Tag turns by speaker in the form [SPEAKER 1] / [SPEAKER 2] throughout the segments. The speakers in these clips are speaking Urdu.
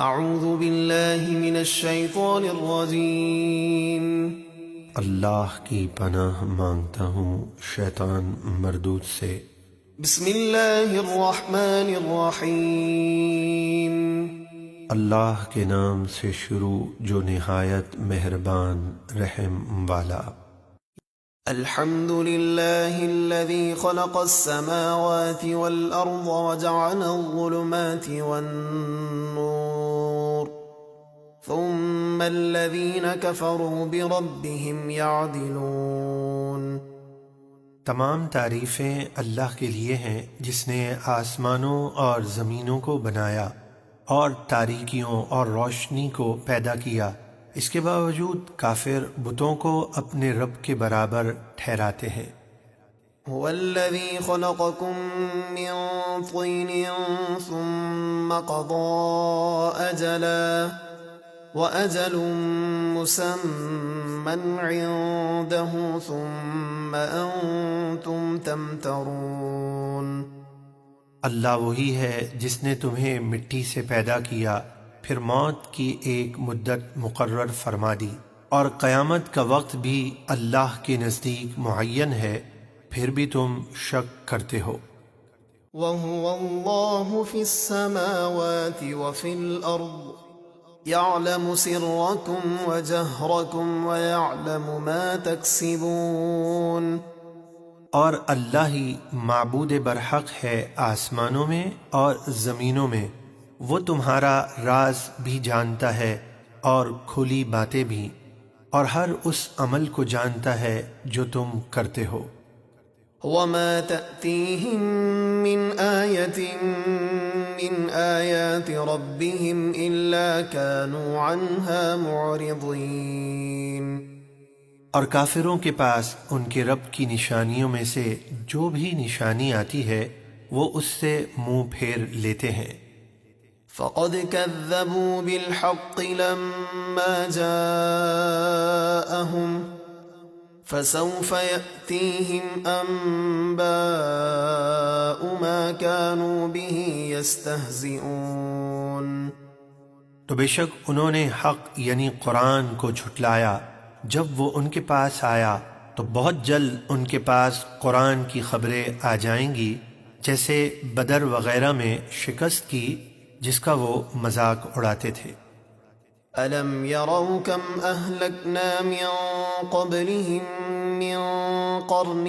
[SPEAKER 1] اعوذ باللہ من الشیطان الرجیم۔
[SPEAKER 2] اللہ کی پناہ مانگتا ہوں شیطان مردود سے۔
[SPEAKER 1] بسم اللہ الرحمن الرحیم۔
[SPEAKER 2] اللہ کے نام سے شروع جو نہایت مہربان رحم والا۔
[SPEAKER 1] الحمد للہ الذی خلق السماوات والارض وجعل الظلمات والنور ثم الذین کفروا بربهم یعدلون۔
[SPEAKER 2] تمام تعریفیں اللہ کے لیے ہیں جس نے آسمانوں اور زمینوں کو بنایا اور تاریکیوں اور روشنی کو پیدا کیا، اس کے باوجود کافر بتوں کو اپنے رب کے برابر ٹھہراتے ہیں۔
[SPEAKER 1] هو الذي خلقكم من طين ثم قضى أجلا وأجل مسمى عنده ثم أنتم تمترون۔
[SPEAKER 2] اللہ وہی ہے جس نے تمہیں مٹی سے پیدا کیا، پھر موت کی ایک مدت مقرر فرما دی، اور قیامت کا وقت بھی اللہ کے نزدیک معین ہے، پھر بھی تم شک کرتے ہو۔
[SPEAKER 1] وَهُوَ اللَّهُ فِي السَّمَاوَاتِ وَفِي الْأَرْضِ يَعْلَمُ سِرَّكُمْ وَجَهْرَكُمْ وَيَعْلَمُ مَا تَكْسِبُونَ۔
[SPEAKER 2] اور اللہ ہی معبود برحق ہے آسمانوں میں اور زمینوں میں، وہ تمہارا راز بھی جانتا ہے اور کھلی باتیں بھی، اور ہر اس عمل کو جانتا ہے جو تم کرتے ہو۔
[SPEAKER 1] وَمَا تَأْتِيهِم مِّنْ آيَةٍ مِّنْ آيَاتِ رَبِّهِمْ إِلَّا كَانُوا عَنْهَا مُعْرِضِينَ۔
[SPEAKER 2] اور کافروں کے پاس ان کے رب کی نشانیوں میں سے جو بھی نشانی آتی ہے وہ اس سے منہ پھیر لیتے ہیں۔
[SPEAKER 1] فَقَدْ كَذَّبُوا بِالْحَقِّ لَمَّا جَاءَهُمْ فَسَوْفَ يَأْتِيهِمْ أَنبَاءُ مَا كَانُوا بِهِ يَسْتَهْزِئُونَ۔
[SPEAKER 2] تو بے شک انہوں نے حق یعنی قرآن کو جھٹلایا، جب وہ ان کے پاس آیا تو بہت جلد ان کے پاس قرآن کی خبریں آ جائیں گی، جیسے بدر وغیرہ میں شکست کی جس کا وہ مذاق اڑاتے تھے۔
[SPEAKER 1] أَلَمْ يَرَوْا كَمْ أَهْلَكْنَا مِنْ قَبْلِهِمْ مِنْ قَرْنٍ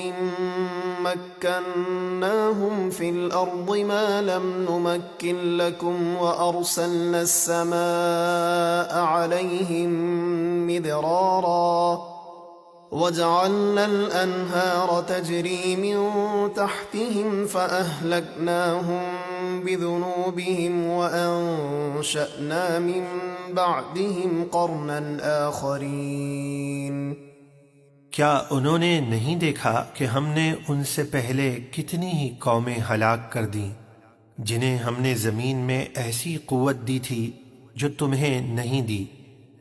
[SPEAKER 1] مَكَّنَّاهُمْ فِي الْأَرْضِ مَا لَمْ نُمَكِّنْ لَكُمْ وَأَرْسَلْنَا السَّمَاءَ عَلَيْهِمْ مِدْرَارًا وَجَعَلْنَا الْأَنْهَارَ تَجْرِي مِنْ تَحْتِهِمْ فَأَهْلَكْنَاهُمْ بِذُنُوبِهِمْ وَأَنشَأْنَا مِنْ بَعْدِهِمْ قَرْنًا آخَرِينَ۔
[SPEAKER 2] کیا انہوں نے نہیں دیکھا کہ ہم نے ان سے پہلے کتنی ہی قومیں ہلاک کر دیں، جنہیں ہم نے زمین میں ایسی قوت دی تھی جو تمہیں نہیں دی،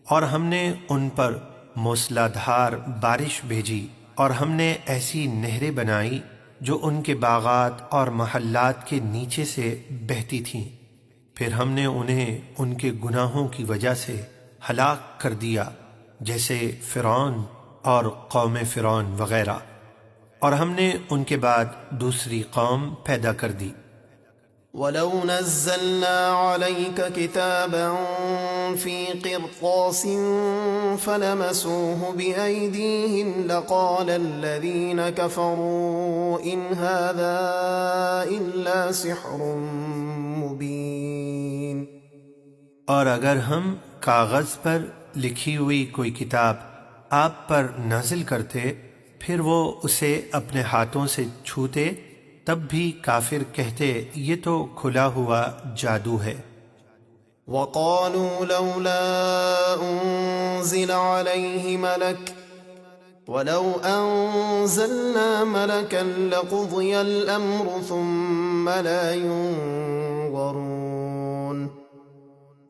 [SPEAKER 2] اور ہم نے ان پر موسلا دھار بارش بھیجی، اور ہم نے ایسی نہریں بنائی جو ان کے باغات اور محلات کے نیچے سے بہتی تھیں، پھر ہم نے انہیں ان کے گناہوں کی وجہ سے ہلاک کر دیا، جیسے فرعون اور قوم فرعون وغیرہ، اور ہم نے ان کے بعد دوسری قوم پیدا کر دی۔
[SPEAKER 1] وَلَوْ نَزَّلْنَا عَلَيْكَ كِتَابًا فِي قِرْطَاسٍ فَلَمَسُوهُ بِأَيْدِيهِمْ لَقَالَ الَّذِينَ كَفَرُوا إِنْ هَذَا إِلَّا سِحْرٌ مُبِينٌ۔
[SPEAKER 2] اور اگر ہم کاغذ پر لکھی ہوئی کوئی کتاب آپ پر نازل کرتے، پھر وہ اسے اپنے ہاتھوں سے چھوتے، تب بھی کافر کہتے یہ تو کھلا ہوا جادو ہے۔
[SPEAKER 1] وَقَالُوا لَوْلَا أُنزِلَ عَلَيْهِ مَلَكٌ وَلَوْ أَنزَلْنَا مَلَكًا لَقُضِيَ الْأَمْرُ ثُمَّ لَا يُنظَرُونَ۔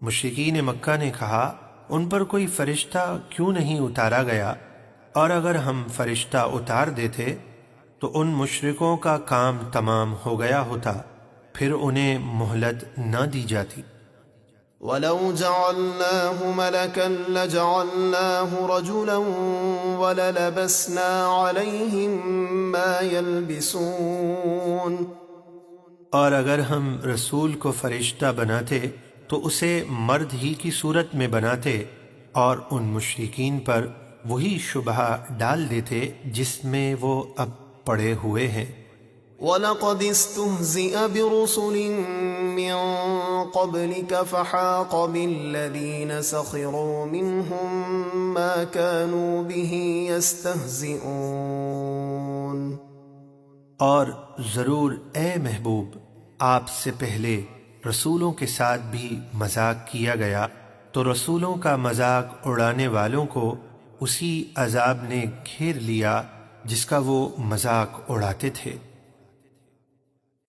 [SPEAKER 2] مشرکین مکہ نے کہا ان پر کوئی فرشتہ کیوں نہیں اتارا گیا، اور اگر ہم فرشتہ اتار دیتے تو ان مشرکوں کا کام تمام ہو گیا ہوتا، پھر انہیں مہلت نہ دی جاتی۔
[SPEAKER 1] وَلَوْ جَعَلْنَاهُ مَلَكًا لَجَعَلْنَاهُ رَجُلًا وَلَلَبَسْنَا عَلَيْهِمْ مَا يَلْبِسُونَ۔
[SPEAKER 2] اور اگر ہم رسول کو فرشتہ بناتے تو اسے مرد ہی کی صورت میں بناتے اور ان مشرکین پر وہی شبہ ڈال دیتے جس میں وہ اب پڑے ہوئے ہیں۔
[SPEAKER 1] وَلَقَدِ اسْتُهْزِئَ بِرُسُلٍ مِّن قَبْلِكَ فَحَاقَ بِالَّذِينَ سَخِرُوا مِنْهُم مَّا كَانُوا بِهِ يَسْتَهْزِئُونَ۔
[SPEAKER 2] اور ضرور اے محبوب آپ سے پہلے رسولوں کے ساتھ بھی مذاق کیا گیا تو رسولوں کا مذاق اڑانے والوں کو اسی عذاب نے گھیر لیا جس کا وہ مذاق اڑاتے تھے۔